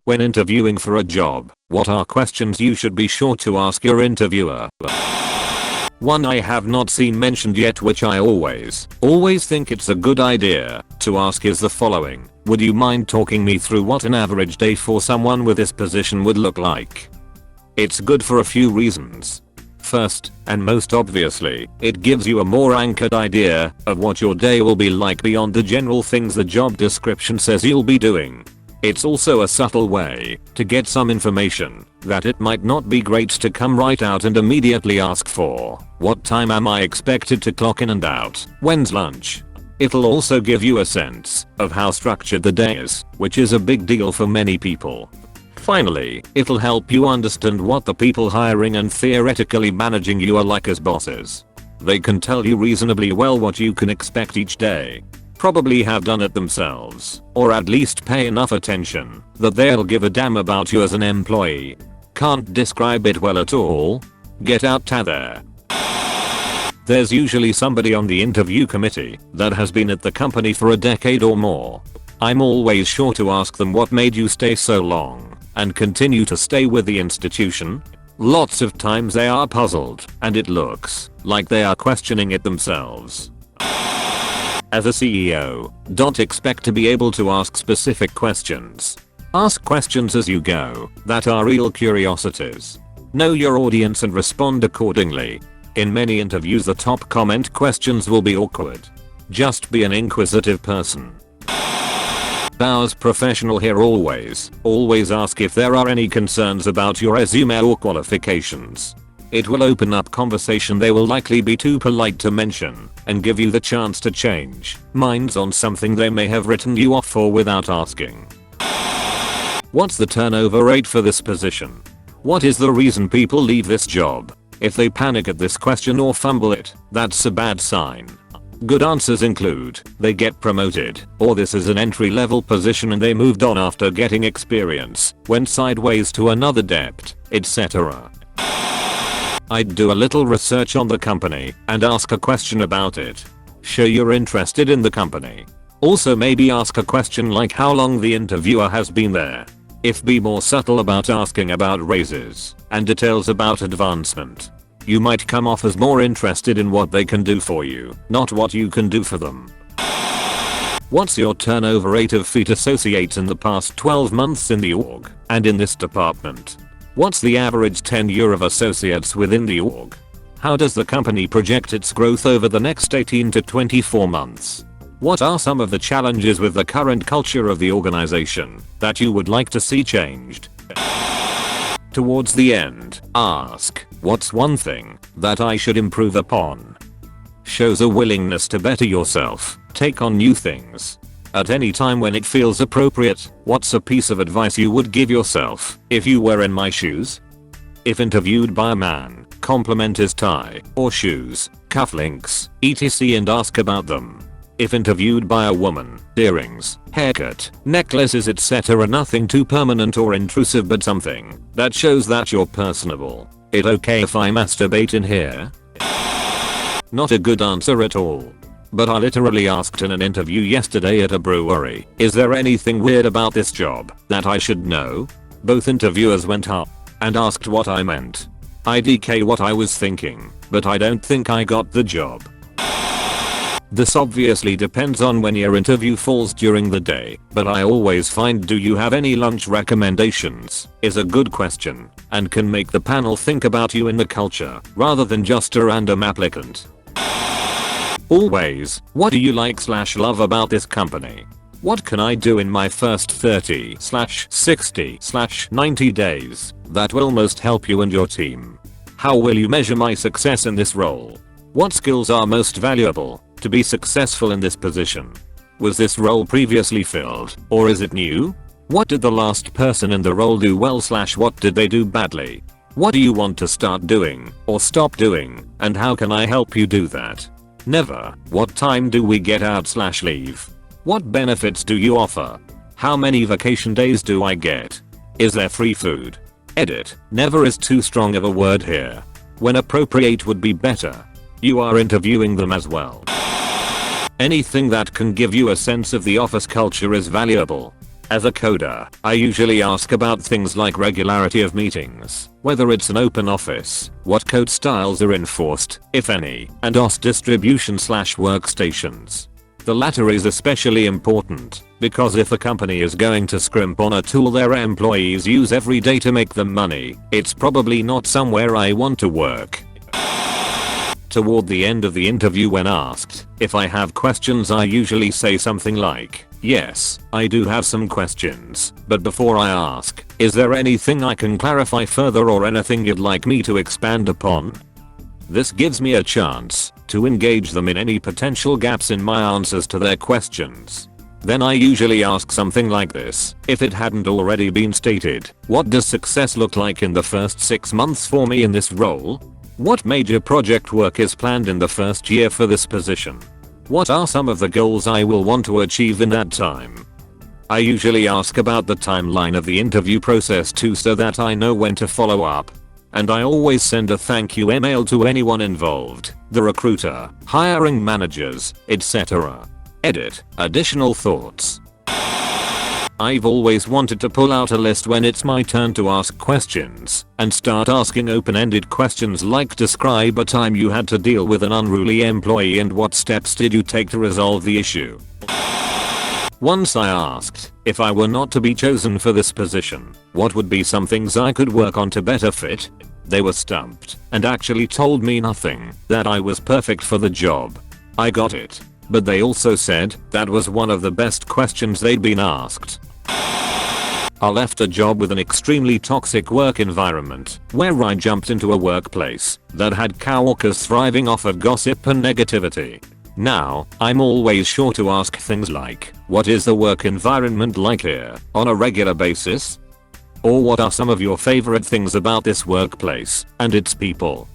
When interviewing for a job, what are questions you should be sure to ask your interviewer? One I have not seen mentioned yet, which I always think it's a good idea to ask, is the following. Would you mind talking me through what an average day for someone with this position would look like? It's good for a few reasons. First, and most obviously, it gives you a more anchored idea of what your day will be like beyond the general things the job description says you'll be doing. It's also a subtle way to get some information that it might not be great to come right out and immediately ask for. What time am I expected to clock in and out? When's lunch? It'll also give you a sense of how structured the day is, which is a big deal for many people. Finally, it'll help you understand what the people hiring and theoretically managing you are like as bosses. They can tell you reasonably well what you can expect each day. Probably have done it themselves, or at least pay enough attention that they'll give a damn about you as an employee. Can't describe it well at all? Get out there. There's usually somebody on the interview committee that has been at the company for a decade or more. I'm always sure to ask them what made you stay so long and continue to stay with the institution. Lots of times they are puzzled, and it looks like they are questioning it themselves. As a CEO, don't expect to be able to ask specific questions. Ask questions as you go that are real curiosities. Know your audience and respond accordingly. In many interviews, the top comment questions will be awkward. Just be an inquisitive person. Bows professional here. Always ask if there are any concerns about your resume or qualifications. It will open up conversation they will likely be too polite to mention and give you the chance to change minds on something they may have written you off for without asking. What's the turnover rate for this position? What is the reason people leave this job? If they panic at this question or fumble it, that's a bad sign. Good answers include they get promoted, or this is an entry-level position and they moved on after getting experience, went sideways to another depth, etc. I'd do a little research on the company and ask a question about it. Show you're interested in the company. Also maybe ask a question like how long the interviewer has been there. Be more subtle about asking about raises and details about advancement. You might come off as more interested in what they can do for you, not what you can do for them. What's your turnover rate of feet associates in the past 12 months in the org and in this department? What's the average tenure of associates within the org? How does the company project its growth over the next 18 to 24 months? What are some of the challenges with the current culture of the organization that you would like to see changed? Towards the end, ask, what's one thing that I should improve upon? Shows a willingness to better yourself, take on new things. At any time when it feels appropriate, what's a piece of advice you would give yourself if you were in my shoes? If interviewed by a man, compliment his tie or shoes, cufflinks, etc. and ask about them. If interviewed by a woman, earrings, haircut, necklaces, etc. Nothing too permanent or intrusive, but something that shows that you're personable. It okay if I masturbate in here? Not a good answer at all. But I literally asked in an interview yesterday at a brewery, is there anything weird about this job that I should know? Both interviewers went up and asked what I meant. IDK what I was thinking, but I don't think I got the job. This obviously depends on when your interview falls during the day, but I always find do you have any lunch recommendations is a good question and can make the panel think about you in the culture rather than just a random applicant. Always, what do you like/love about this company? What can I do in my first 30/60/90 days that will most help you and your team? How will you measure my success in this role? What skills are most valuable to be successful in this position? Was this role previously filled, or is it new? What did the last person in the role do well/what did they do badly? What do you want to start doing or stop doing, and how can I help you do that? Never, what time do we get out/leave? What benefits do you offer? How many vacation days do I get? Is there free food? Edit, never is too strong of a word here. When appropriate would be better. You are interviewing them as well. Anything that can give you a sense of the office culture is valuable. As a coder, I usually ask about things like regularity of meetings, whether it's an open office, what code styles are enforced, if any, and OS distribution/workstations. The latter is especially important, because if a company is going to scrimp on a tool their employees use every day to make them money, it's probably not somewhere I want to work. Toward the end of the interview, when asked if I have questions, I usually say something like, yes, I do have some questions, but before I ask, is there anything I can clarify further or anything you'd like me to expand upon? This gives me a chance to engage them in any potential gaps in my answers to their questions. Then I usually ask something like this: if it hadn't already been stated, what does success look like in the first 6 months for me in this role? What major project work is planned in the first year for this position? What are some of the goals I will want to achieve in that time? I usually ask about the timeline of the interview process too, so that I know when to follow up. And I always send a thank you email to anyone involved, the recruiter, hiring managers, etc. Edit. Additional thoughts. I've always wanted to pull out a list when it's my turn to ask questions and start asking open-ended questions like, describe a time you had to deal with an unruly employee and what steps did you take to resolve the issue. Once I asked if I were not to be chosen for this position, what would be some things I could work on to better fit? They were stumped and actually told me nothing, that I was perfect for the job. I got it. But they also said that was one of the best questions they'd been asked. I left a job with an extremely toxic work environment where I jumped into a workplace that had coworkers thriving off of gossip and negativity. Now, I'm always sure to ask things like, what is the work environment like here on a regular basis? Or what are some of your favorite things about this workplace and its people?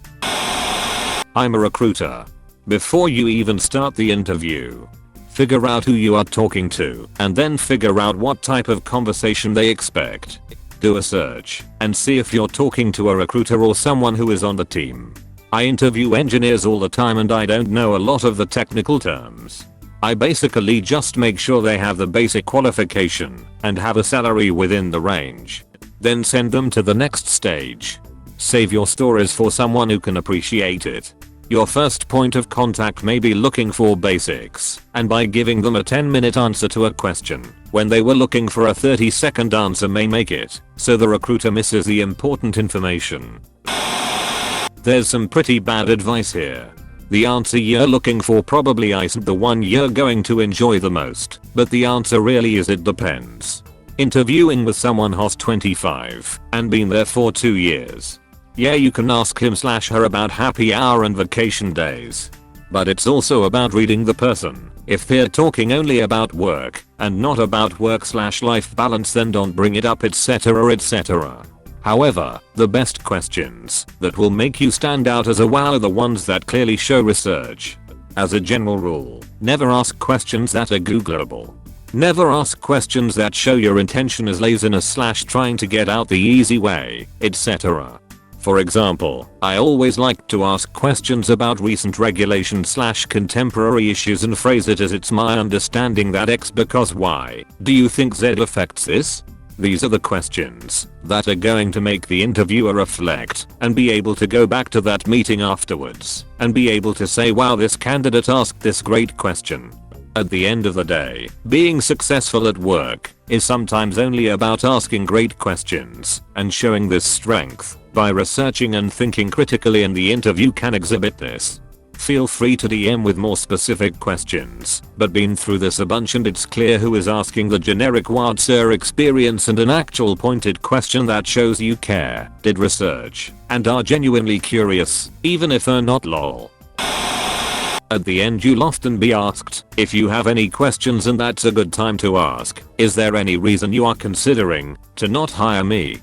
I'm a recruiter. Before you even start the interview, figure out who you are talking to and then figure out what type of conversation they expect. Do a search and see if you're talking to a recruiter or someone who is on the team. I interview engineers all the time and I don't know a lot of the technical terms. I basically just make sure they have the basic qualification and have a salary within the range. Then send them to the next stage. Save your stories for someone who can appreciate it. Your first point of contact may be looking for basics, and by giving them a 10-minute answer to a question, when they were looking for a 30-second answer may make it so the recruiter misses the important information. There's some pretty bad advice here. The answer you're looking for probably isn't the one you're going to enjoy the most, but the answer really is it depends. Interviewing with someone who's 25 and been there for 2 years. Yeah, you can ask him/her about happy hour and vacation days. But it's also about reading the person. If they're talking only about work and not about work/life balance, then don't bring it up, etc, etc. However, the best questions that will make you stand out as a wow are the ones that clearly show research. As a general rule, never ask questions that are Googleable. Never ask questions that show your intention as laziness/trying to get out the easy way, etc. For example, I always like to ask questions about recent regulation/contemporary issues and phrase it as, it's my understanding that X because Y. Do you think Z affects this? These are the questions that are going to make the interviewer reflect and be able to go back to that meeting afterwards and be able to say, wow, this candidate asked this great question. At the end of the day, being successful at work is sometimes only about asking great questions and showing this strength by researching and thinking critically, and the interview can exhibit this. Feel free to DM with more specific questions, but been through this a bunch and it's clear who is asking the generic "what sir" experience and an actual pointed question that shows you care, did research, and are genuinely curious, even if they're not lol. At the end, you'll often be asked if you have any questions, and that's a good time to ask, is there any reason you are considering to not hire me?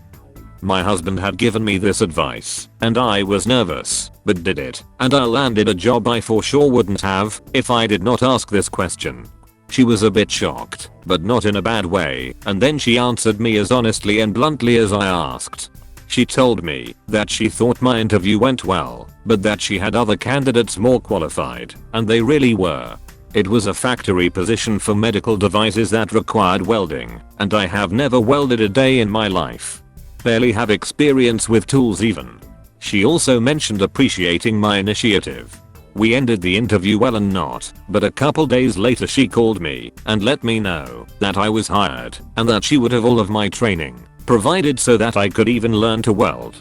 My husband had given me this advice, and I was nervous, but did it, and I landed a job I for sure wouldn't have if I did not ask this question. She was a bit shocked, but not in a bad way, and then she answered me as honestly and bluntly as I asked. She told me that she thought my interview went well, but that she had other candidates more qualified, and they really were. It was a factory position for medical devices that required welding, and I have never welded a day in my life. Barely have experience with tools even. She also mentioned appreciating my initiative. We ended the interview well and not, but a couple days later she called me and let me know that I was hired and that she would have all of my training provided so that I could even learn to weld.